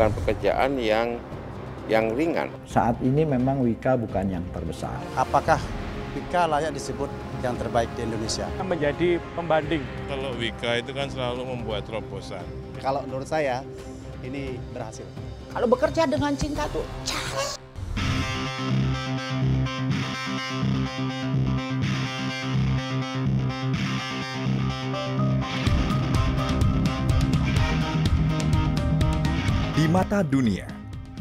bukan pekerjaan yang ringan. Saat ini memang Wika bukan yang terbesar. Apakah Wika layak disebut yang terbaik di Indonesia? Menjadi pembanding. Kalau Wika itu kan selalu membuat terobosan. Kalau menurut saya, ini berhasil. Kalau bekerja dengan cinta tuh cara. Di mata dunia,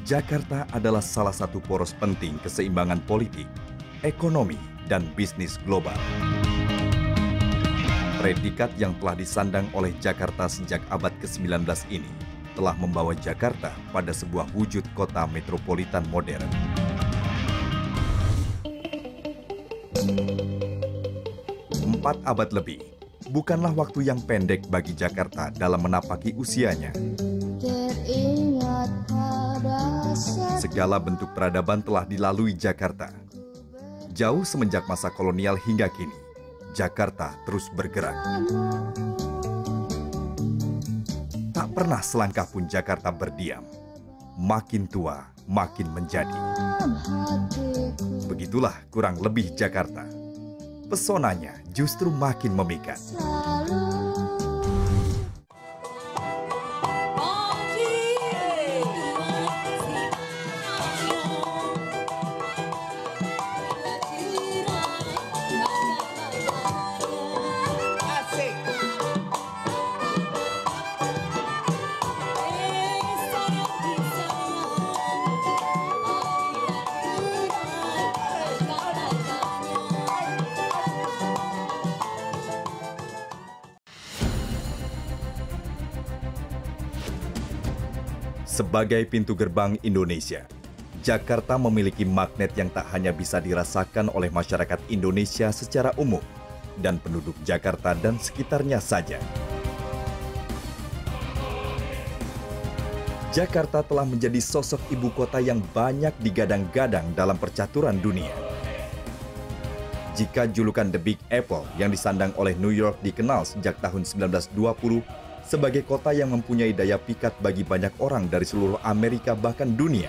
Jakarta adalah salah satu poros penting keseimbangan politik, ekonomi, dan bisnis global. Predikat yang telah disandang oleh Jakarta sejak abad ke-19 ini telah membawa Jakarta pada sebuah wujud kota metropolitan modern. Empat abad lebih, bukanlah waktu yang pendek bagi Jakarta dalam menapaki usianya. Segala bentuk peradaban telah dilalui Jakarta. Jauh semenjak masa kolonial hingga kini, Jakarta terus bergerak. Tak pernah selangkah pun Jakarta berdiam. Makin tua, makin menjadi. Begitulah kurang lebih Jakarta. Pesonanya justru makin memikat. Sebagai pintu gerbang Indonesia, Jakarta memiliki magnet yang tak hanya bisa dirasakan oleh masyarakat Indonesia secara umum dan penduduk Jakarta dan sekitarnya saja. Jakarta telah menjadi sosok ibu kota yang banyak digadang-gadang dalam percaturan dunia. Jika julukan The Big Apple yang disandang oleh New York dikenal sejak tahun 1920 sebagai kota yang mempunyai daya pikat bagi banyak orang dari seluruh Amerika bahkan dunia,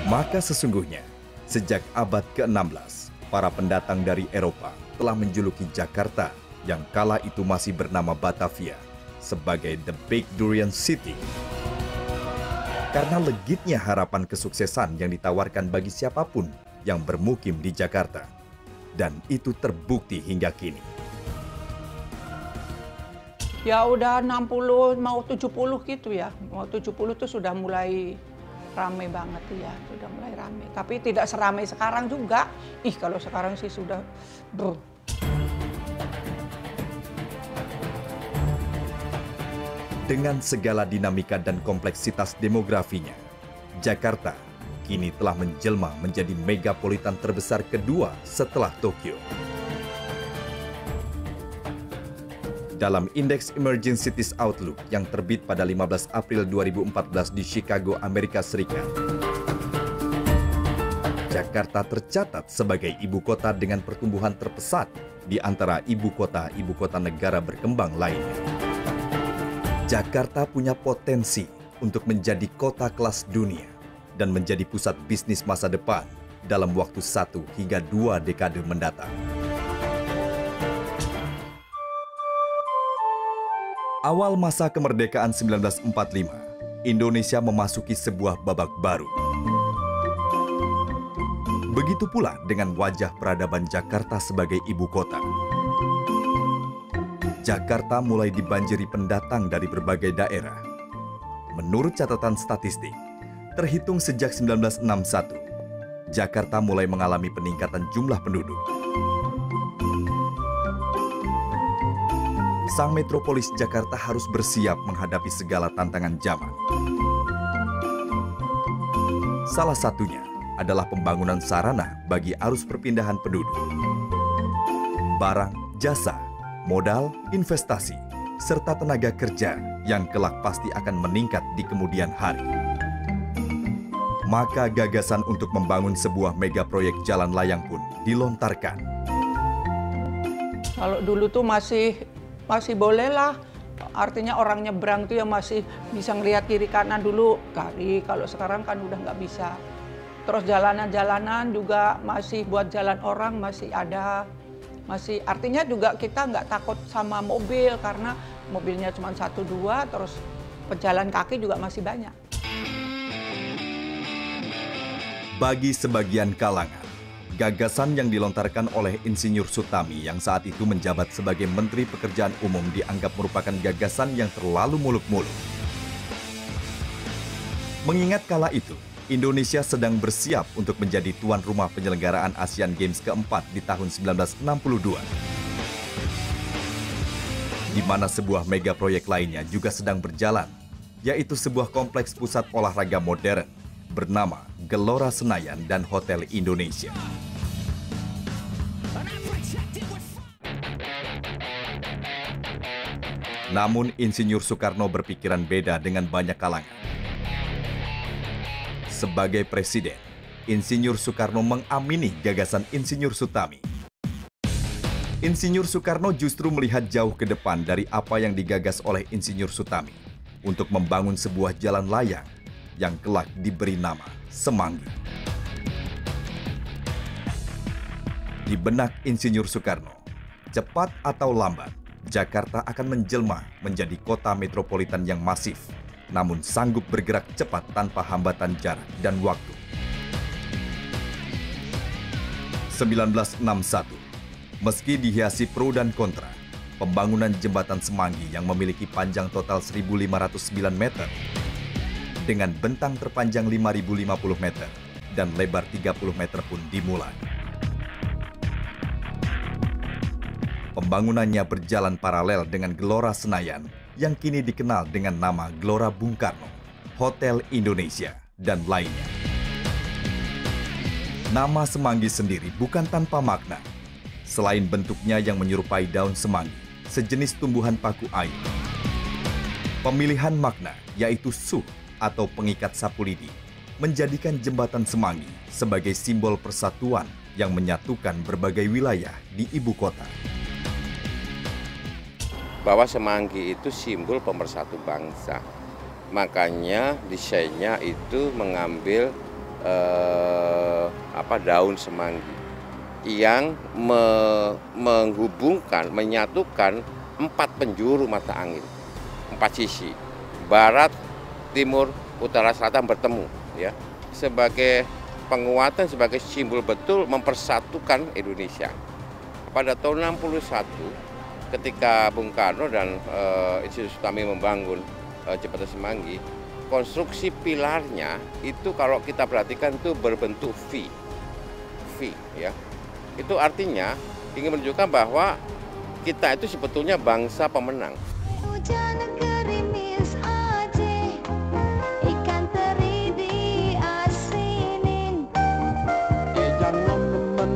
maka sesungguhnya sejak abad ke-16, para pendatang dari Eropa telah menjuluki Jakarta yang kala itu masih bernama Batavia sebagai The Big Durian City. Karena legitnya harapan kesuksesan yang ditawarkan bagi siapapun yang bermukim di Jakarta. Dan itu terbukti hingga kini. Ya udah 60 mau 70 gitu ya. Mau 70 tuh sudah mulai rame banget ya, sudah mulai rame. Tapi tidak seramai sekarang juga. Kalau sekarang sih sudah Dengan segala dinamika dan kompleksitas demografinya, Jakarta kini telah menjelma menjadi megapolitan terbesar kedua setelah Tokyo. Dalam Indeks Emerging Cities Outlook yang terbit pada 15 April 2014 di Chicago, Amerika Serikat, Jakarta tercatat sebagai ibu kota dengan pertumbuhan terpesat di antara ibu kota negara berkembang lainnya. Jakarta punya potensi untuk menjadi kota kelas dunia dan menjadi pusat bisnis masa depan dalam waktu 1 hingga 2 dekade mendatang. Awal masa kemerdekaan 1945, Indonesia memasuki sebuah babak baru. Begitu pula dengan wajah peradaban Jakarta sebagai ibu kota. Jakarta mulai dibanjiri pendatang dari berbagai daerah. Menurut catatan statistik, terhitung sejak 1961, Jakarta mulai mengalami peningkatan jumlah penduduk. Sang metropolis Jakarta harus bersiap menghadapi segala tantangan zaman. Salah satunya adalah pembangunan sarana bagi arus perpindahan penduduk. Barang, jasa, modal, investasi, serta tenaga kerja yang kelak pasti akan meningkat di kemudian hari. Maka gagasan untuk membangun sebuah mega proyek jalan layang pun dilontarkan. Kalau dulu tuh masih boleh lah Artinya orang nyebrang tuh yang masih bisa ngelihat kiri kanan dulu kali, kalau sekarang kan udah nggak bisa. Terus jalanan-jalanan juga masih buat jalan orang masih ada. Masih artinya juga kita nggak takut sama mobil karena mobilnya cuma 1-2, terus pejalan kaki juga masih banyak. Bagi sebagian kalangan, gagasan yang dilontarkan oleh Insinyur Sutami yang saat itu menjabat sebagai Menteri Pekerjaan Umum dianggap merupakan gagasan yang terlalu muluk-muluk. Mengingat kala itu, Indonesia sedang bersiap untuk menjadi tuan rumah penyelenggaraan Asian Games keempat di tahun 1962. Di mana sebuah mega proyek lainnya juga sedang berjalan, yaitu sebuah kompleks pusat olahraga modern bernama Gelora Senayan dan Hotel Indonesia. Namun Insinyur Soekarno berpikiran beda dengan banyak kalangan. Sebagai presiden, Insinyur Soekarno mengamini gagasan Insinyur Sutami. Insinyur Soekarno justru melihat jauh ke depan dari apa yang digagas oleh Insinyur Sutami untuk membangun sebuah jalan layang yang kelak diberi nama Semanggi. Di benak Insinyur Soekarno, cepat atau lambat, Jakarta akan menjelma menjadi kota metropolitan yang masif, namun sanggup bergerak cepat tanpa hambatan jarak dan waktu. 1961, meski dihiasi pro dan kontra, pembangunan jembatan Semanggi yang memiliki panjang total 1.509 meter, dengan bentang terpanjang 5.050 meter dan lebar 30 meter pun dimulai. Pembangunannya berjalan paralel dengan Gelora Senayan yang kini dikenal dengan nama Gelora Bung Karno, Hotel Indonesia, dan lainnya. Nama Semanggi sendiri bukan tanpa makna. Selain bentuknya yang menyerupai daun semanggi, sejenis tumbuhan paku air, pemilihan makna yaitu suh atau pengikat sapu lidi menjadikan jembatan Semanggi sebagai simbol persatuan yang menyatukan berbagai wilayah di ibu kota. Bahwa Semanggi itu simbol pemersatu bangsa, makanya desainnya itu mengambil daun semanggi yang menghubungkan, menyatukan 4 penjuru mata angin, 4 sisi, barat, timur, utara, selatan bertemu, ya, sebagai penguatan, sebagai simbol betul mempersatukan Indonesia. Pada tahun 61, ketika Bung Karno dan Insinyur Sutami membangun jembatan Semanggi, konstruksi pilarnya itu kalau kita perhatikan itu berbentuk V, ya. Itu artinya ingin menunjukkan bahwa kita itu sebetulnya bangsa pemenang.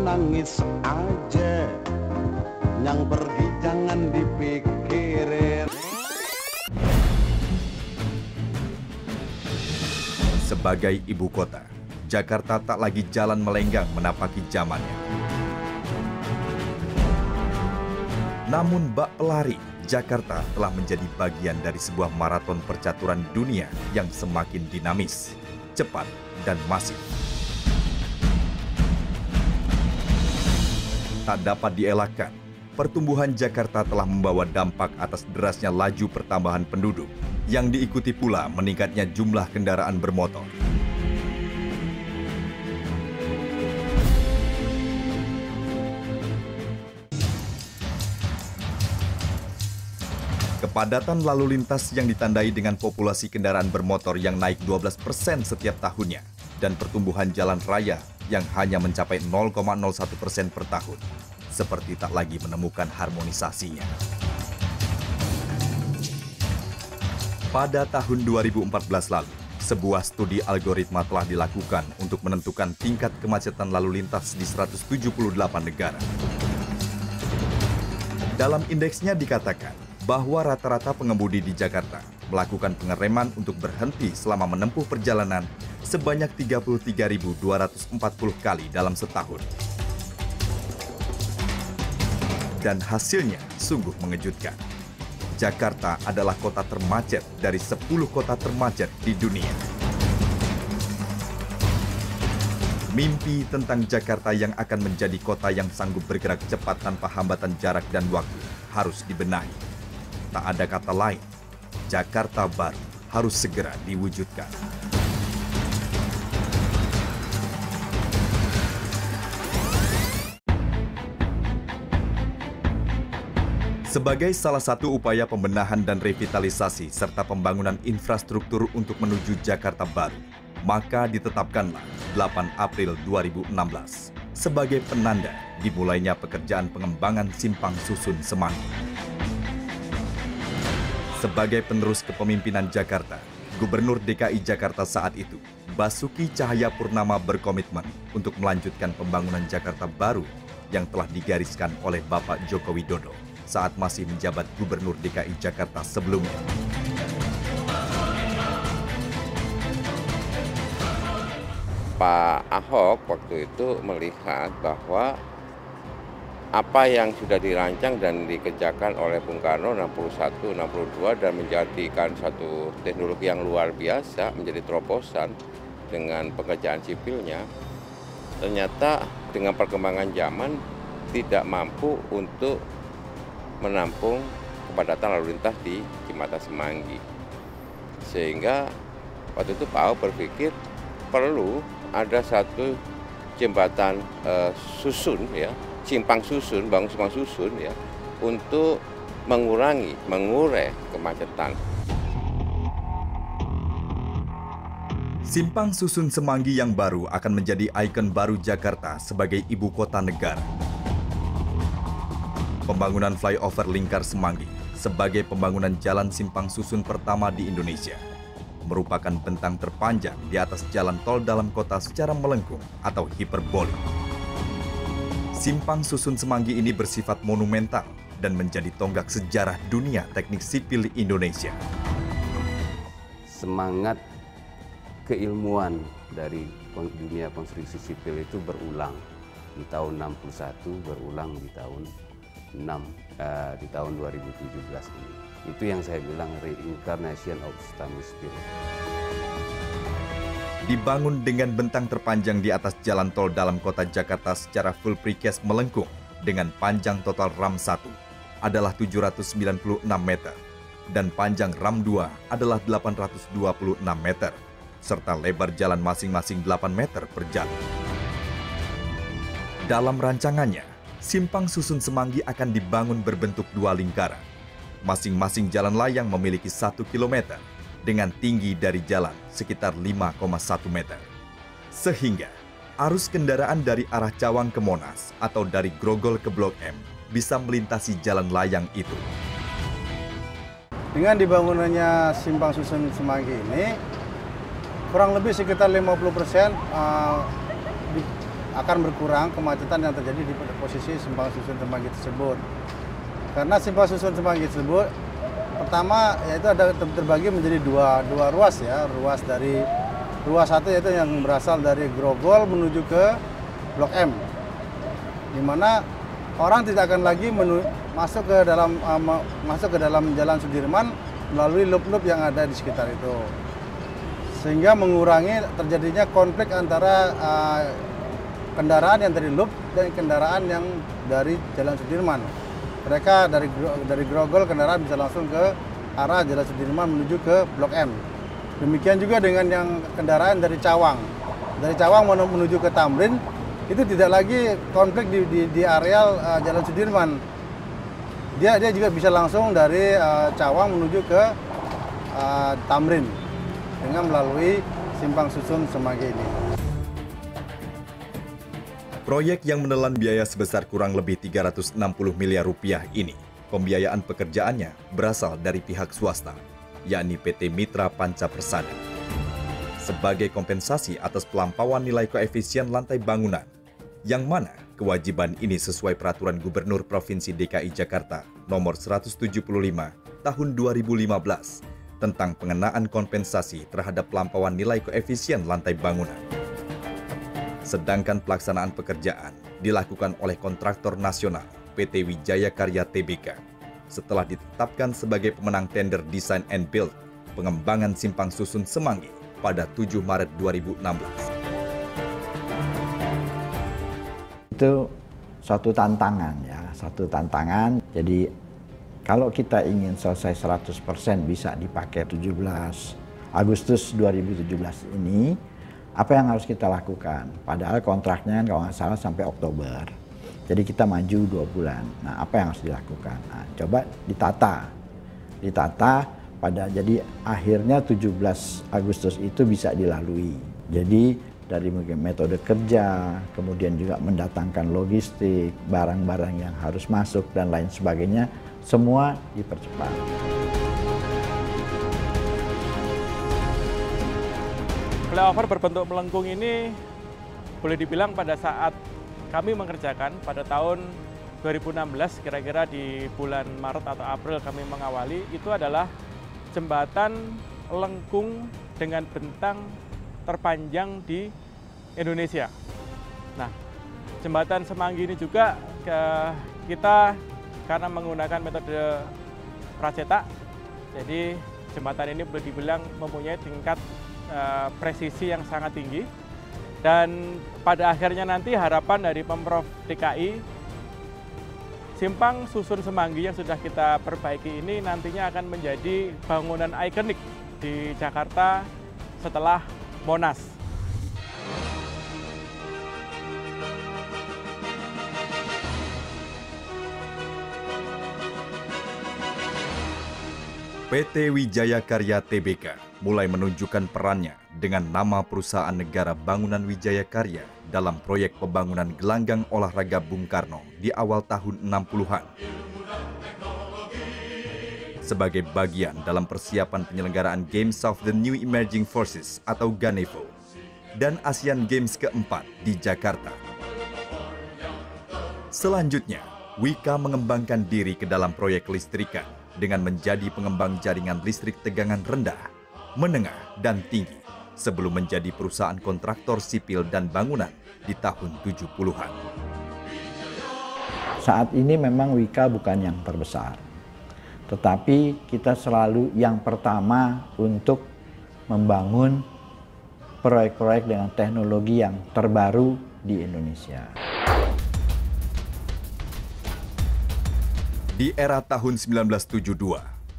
Menangis aja, yang pergi jangan dipikirin. Sebagai ibu kota, Jakarta tak lagi jalan melenggang menapaki zamannya. Namun bak pelari, Jakarta telah menjadi bagian dari sebuah maraton percaturan dunia yang semakin dinamis, cepat, dan masif. Tak dapat dielakkan, pertumbuhan Jakarta telah membawa dampak atas derasnya laju pertambahan penduduk, yang diikuti pula meningkatnya jumlah kendaraan bermotor. Kepadatan lalu lintas yang ditandai dengan populasi kendaraan bermotor yang naik 12% setiap tahunnya, dan pertumbuhan jalan raya yang hanya mencapai 0,01% per tahun, seperti tak lagi menemukan harmonisasinya. Pada tahun 2014 lalu, sebuah studi algoritma telah dilakukan untuk menentukan tingkat kemacetan lalu lintas di 178 negara. Dalam indeksnya dikatakan bahwa rata-rata pengemudi di Jakarta melakukan pengereman untuk berhenti selama menempuh perjalanan sebanyak 33.240 kali dalam setahun. Dan hasilnya sungguh mengejutkan. Jakarta adalah kota termacet dari 10 kota termacet di dunia. Mimpi tentang Jakarta yang akan menjadi kota yang sanggup bergerak cepat tanpa hambatan jarak dan waktu harus dibenahi. Tak ada kata lain, Jakarta baru harus segera diwujudkan. Sebagai salah satu upaya pembenahan dan revitalisasi serta pembangunan infrastruktur untuk menuju Jakarta baru, maka ditetapkanlah 8 April 2016 sebagai penanda dimulainya pekerjaan pengembangan Simpang Susun Semanggi. Sebagai penerus kepemimpinan Jakarta, Gubernur DKI Jakarta saat itu, Basuki Cahayapurnama berkomitmen untuk melanjutkan pembangunan Jakarta baru yang telah digariskan oleh Bapak Joko Widodo saat masih menjabat Gubernur DKI Jakarta sebelumnya. Pak Ahok waktu itu melihat bahwa apa yang sudah dirancang dan dikerjakan oleh Bung Karno 61, 62 dan menjadikan satu teknologi yang luar biasa menjadi terobosan dengan pekerjaan sipilnya, ternyata dengan perkembangan zaman tidak mampu untuk menampung kepadatan lalu lintas di Jembatan Semanggi. Sehingga waktu itu Pak Ahok berpikir perlu ada satu jembatan susun, ya, simpang susun, bangun simpang susun, ya, untuk mengurai kemacetan. Simpang Susun Semanggi yang baru akan menjadi ikon baru Jakarta sebagai ibu kota negara. Pembangunan flyover Lingkar Semanggi sebagai pembangunan jalan simpang susun pertama di Indonesia merupakan bentang terpanjang di atas jalan tol dalam kota secara melengkung atau hiperbolik. Simpang Susun Semanggi ini bersifat monumental dan menjadi tonggak sejarah dunia teknik sipil Indonesia. Semangat keilmuan dari dunia konstruksi sipil itu berulang di tahun 61, berulang di tahun 2017 ini. Itu yang saya bilang reincarnation of Islamic spirit. Dibangun dengan bentang terpanjang di atas jalan tol dalam kota Jakarta secara full precast melengkung dengan panjang total RAM 1 adalah 796 meter dan panjang RAM 2 adalah 826 meter serta lebar jalan masing-masing 8 meter per jalan. Dalam rancangannya, Simpang Susun Semanggi akan dibangun berbentuk dua lingkaran. Masing-masing jalan layang memiliki 1 km dengan tinggi dari jalan sekitar 5,1 meter. Sehingga arus kendaraan dari arah Cawang ke Monas atau dari Grogol ke Blok M bisa melintasi jalan layang itu. Dengan dibangunannya Simpang Susun Semanggi ini, kurang lebih sekitar 50% akan berkurang kemacetan yang terjadi di posisi Simpang Susun Semanggi tersebut. Karena Simpang Susun Semanggi tersebut, pertama yaitu ada terbagi menjadi dua ruas, ya. Ruas satu yaitu yang berasal dari Grogol menuju ke Blok M, di mana orang tidak akan lagi masuk ke dalam Jalan Sudirman melalui loop-loop yang ada di sekitar itu, sehingga mengurangi terjadinya konflik antara kendaraan yang dari loop dan kendaraan yang dari Jalan Sudirman. Mereka dari Grogol kendaraan bisa langsung ke arah Jalan Sudirman menuju ke Blok M. Demikian juga dengan yang kendaraan dari Cawang. Dari Cawang menuju ke Tamrin, itu tidak lagi konflik di areal Jalan Sudirman. Dia juga bisa langsung dari Cawang menuju ke Tamrin dengan melalui Simpang Susun Semanggi ini. Proyek yang menelan biaya sebesar kurang lebih 360 miliar rupiah ini, pembiayaan pekerjaannya berasal dari pihak swasta, yakni PT Mitra Panca Persada. Sebagai kompensasi atas pelampauan nilai koefisien lantai bangunan, yang mana kewajiban ini sesuai Peraturan Gubernur Provinsi DKI Jakarta Nomor 175 Tahun 2015 tentang pengenaan kompensasi terhadap pelampauan nilai koefisien lantai bangunan. Sedangkan pelaksanaan pekerjaan dilakukan oleh kontraktor nasional PT Wijaya Karya Tbk setelah ditetapkan sebagai pemenang tender Design and Build pengembangan Simpang Susun Semanggi pada 7 Maret 2016. Itu suatu tantangan ya, satu tantangan. Jadi kalau kita ingin selesai 100% bisa dipakai 17 Agustus 2017 ini, apa yang harus kita lakukan? Padahal kontraknya kalau nggak salah sampai Oktober. Jadi kita maju 2 bulan. Nah, apa yang harus dilakukan? Nah, coba ditata pada, jadi akhirnya 17 Agustus itu bisa dilalui. Jadi dari metode kerja, kemudian juga mendatangkan logistik, barang-barang yang harus masuk dan lain sebagainya, semua dipercepat. Flyover berbentuk melengkung ini boleh dibilang pada saat kami mengerjakan pada tahun 2016, kira-kira di bulan Maret atau April kami mengawali, itu adalah jembatan lengkung dengan bentang terpanjang di Indonesia. Nah, jembatan Semanggi ini juga kita karena menggunakan metode pracetak, jadi jembatan ini boleh dibilang mempunyai tingkat presisi yang sangat tinggi. Dan pada akhirnya nanti harapan dari Pemprov DKI, Simpang Susun Semanggi yang sudah kita perbaiki ini nantinya akan menjadi bangunan ikonik di Jakarta setelah Monas. PT Wijaya Karya Tbk mulai menunjukkan perannya dengan nama perusahaan negara Bangunan Wijaya Karya dalam proyek pembangunan gelanggang olahraga Bung Karno di awal tahun 60-an. Sebagai bagian dalam persiapan penyelenggaraan Games of the New Emerging Forces atau GANEVO dan Asian Games keempat di Jakarta. Selanjutnya, Wika mengembangkan diri ke dalam proyek listrikan dengan menjadi pengembang jaringan listrik tegangan rendah, menengah, dan tinggi sebelum menjadi perusahaan kontraktor sipil dan bangunan di tahun 70-an. Saat ini memang Wika bukan yang terbesar, tetapi kita selalu yang pertama untuk membangun proyek-proyek dengan teknologi yang terbaru di Indonesia. Di era tahun 1972,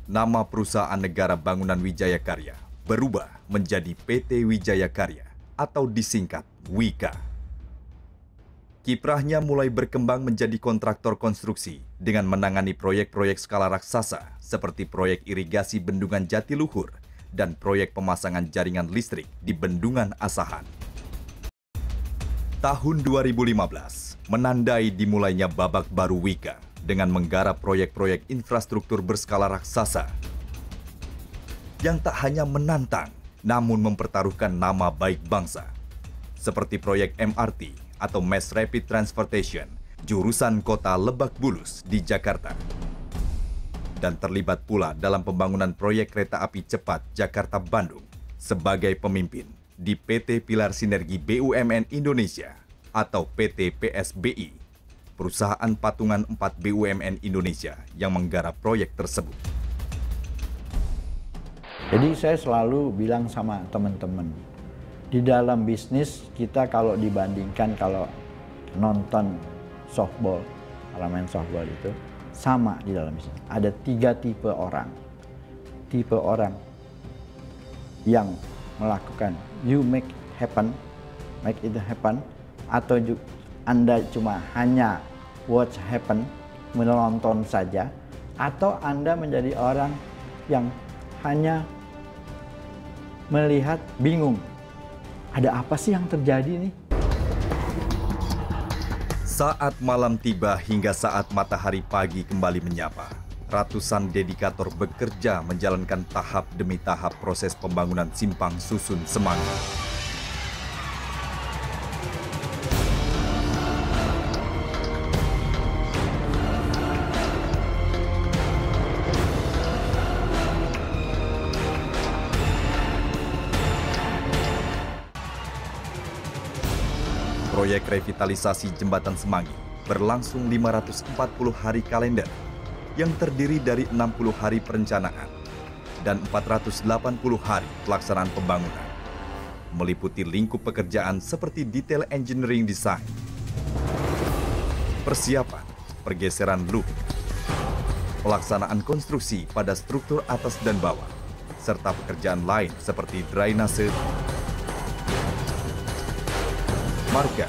nama perusahaan negara Bangunan Wijaya Karya berubah menjadi PT Wijaya Karya atau disingkat Wika. Kiprahnya mulai berkembang menjadi kontraktor konstruksi dengan menangani proyek-proyek skala raksasa seperti proyek irigasi Bendungan Jatiluhur dan proyek pemasangan jaringan listrik di Bendungan Asahan. Tahun 2015 menandai dimulainya babak baru Wika dengan menggarap proyek-proyek infrastruktur berskala raksasa yang tak hanya menantang, namun mempertaruhkan nama baik bangsa, seperti proyek MRT atau Mass Rapid Transportation, jurusan kota Lebak Bulus di Jakarta. Dan terlibat pula dalam pembangunan proyek kereta api cepat Jakarta-Bandung sebagai pemimpin di PT Pilar Sinergi BUMN Indonesia atau PT PSBI, perusahaan patungan 4 BUMN Indonesia yang menggarap proyek tersebut. Jadi saya selalu bilang sama teman-teman, di dalam bisnis kita kalau dibandingkan kalau nonton softball, kalau main softball itu sama di dalam bisnis. Ada 3 tipe orang. Tipe orang yang melakukan you make it happen, atau Anda cuma hanya watch happen, menonton saja, atau Anda menjadi orang yang hanya melihat bingung. Ada apa sih yang terjadi nih? Saat malam tiba hingga saat matahari pagi kembali menyapa, ratusan dedikator bekerja menjalankan tahap demi tahap proses pembangunan Simpang Susun Semanggi. Proyek revitalisasi Jembatan Semanggi berlangsung 540 hari kalender yang terdiri dari 60 hari perencanaan dan 480 hari pelaksanaan pembangunan. Meliputi lingkup pekerjaan seperti detail engineering design, persiapan, pergeseran loop, pelaksanaan konstruksi pada struktur atas dan bawah, serta pekerjaan lain seperti drainase, marga,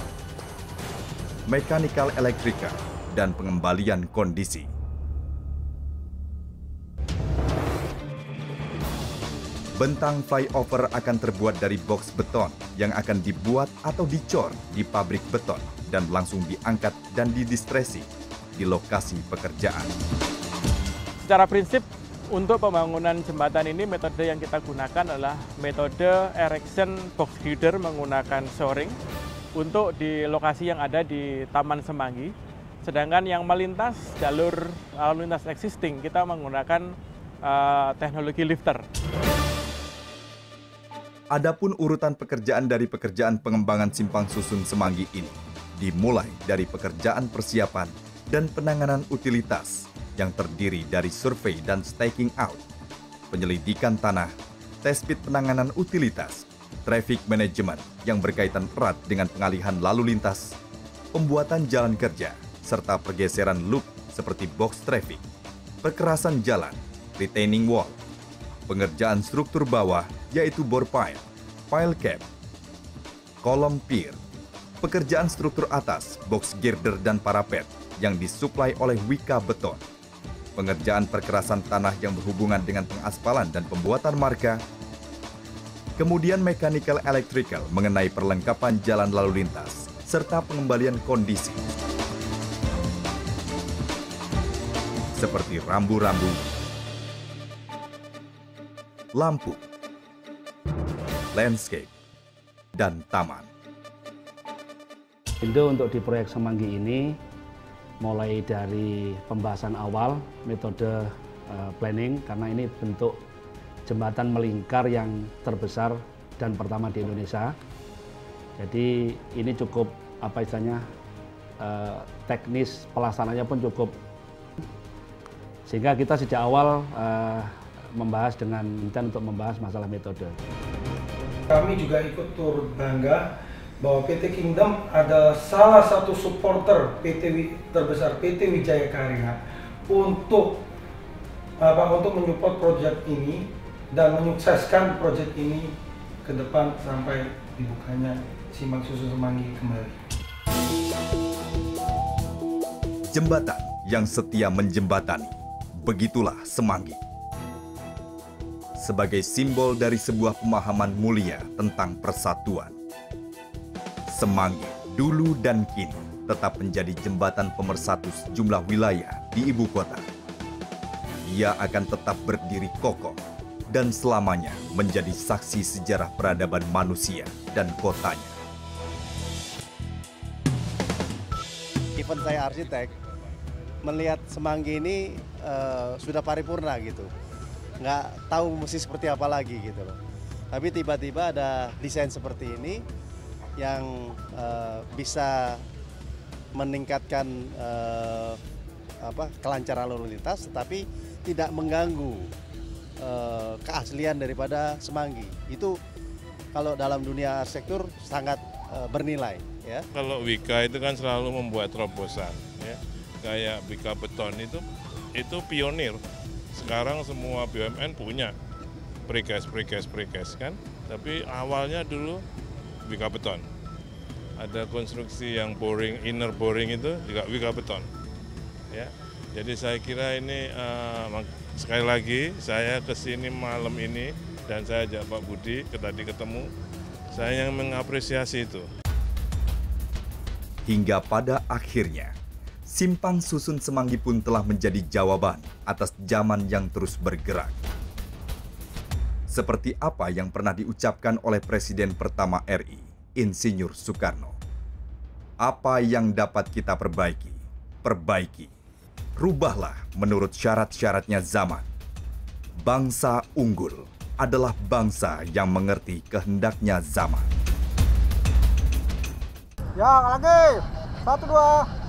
mechanical elektrika, dan pengembalian kondisi. Bentang flyover akan terbuat dari box beton yang akan dibuat atau dicor di pabrik beton dan langsung diangkat dan didistresi di lokasi pekerjaan. Secara prinsip, untuk pembangunan jembatan ini metode yang kita gunakan adalah metode erection box girder menggunakan shoring untuk di lokasi yang ada di Taman Semanggi. Sedangkan yang melintas jalur lalu lintas existing kita menggunakan teknologi lifter. Adapun urutan pekerjaan dari pekerjaan pengembangan simpang susun Semanggi ini dimulai dari pekerjaan persiapan dan penanganan utilitas yang terdiri dari survei dan staking out, penyelidikan tanah, test pit penanganan utilitas, traffic management yang berkaitan erat dengan pengalihan lalu lintas, pembuatan jalan kerja, serta pergeseran loop seperti box traffic, perkerasan jalan, retaining wall, pengerjaan struktur bawah yaitu bore pile, pile cap, kolom pier, pekerjaan struktur atas, box girder dan parapet yang disuplai oleh Wika Beton, pengerjaan perkerasan tanah yang berhubungan dengan pengaspalan dan pembuatan marga, kemudian mechanical electrical mengenai perlengkapan jalan lalu lintas, serta pengembalian kondisi, seperti rambu-rambu, lampu, landscape, dan taman. Indo untuk di proyek Semanggi ini mulai dari pembahasan awal metode planning karena ini bentuk jembatan melingkar yang terbesar dan pertama di Indonesia. Jadi ini cukup apa istilahnya teknis pelaksananya pun cukup, sehingga kita sejak awal membahas dengan intent untuk membahas masalah metode. Kami juga ikut turut bangga bahwa PT Kingdom ada salah satu supporter terbesar PT Wijaya Karya untuk menyupport proyek ini dan menyukseskan proyek ini ke depan sampai dibukanya Simpang Susun Semanggi kembali. Jembatan yang setia menjembatani, begitulah Semanggi. Sebagai simbol dari sebuah pemahaman mulia tentang persatuan, Semanggi dulu dan kini tetap menjadi jembatan pemersatu sejumlah wilayah di ibu kota. Ia akan tetap berdiri kokoh dan selamanya menjadi saksi sejarah peradaban manusia dan kotanya. Event saya arsitek, melihat Semanggi ini sudah paripurna gitu. Nggak tahu mesti seperti apa lagi gitu loh. Tapi tiba-tiba ada desain seperti ini yang bisa meningkatkan kelancaran lalu lintas, tetapi tidak mengganggu keaslian daripada Semanggi. Itu kalau dalam dunia arsitektur sangat bernilai. Ya. Kalau Wika itu kan selalu membuat terobosan, ya. Kayak Wika Beton itu pionir. Sekarang semua BUMN punya precast kan, tapi awalnya dulu Wika Beton. Ada konstruksi yang boring, inner boring itu juga Wika Beton. Ya, jadi saya kira ini sekali lagi saya kesini malam ini dan saya ajak Pak Budi tadi ketemu, saya yang mengapresiasi itu. Hingga pada akhirnya, Simpang Susun Semanggi pun telah menjadi jawaban atas zaman yang terus bergerak. Seperti apa yang pernah diucapkan oleh Presiden pertama RI, Insinyur Soekarno. Apa yang dapat kita perbaiki, perbaiki. Rubahlah menurut syarat-syaratnya zaman. Bangsa unggul adalah bangsa yang mengerti kehendaknya zaman. Ya, lagi. 1, 2.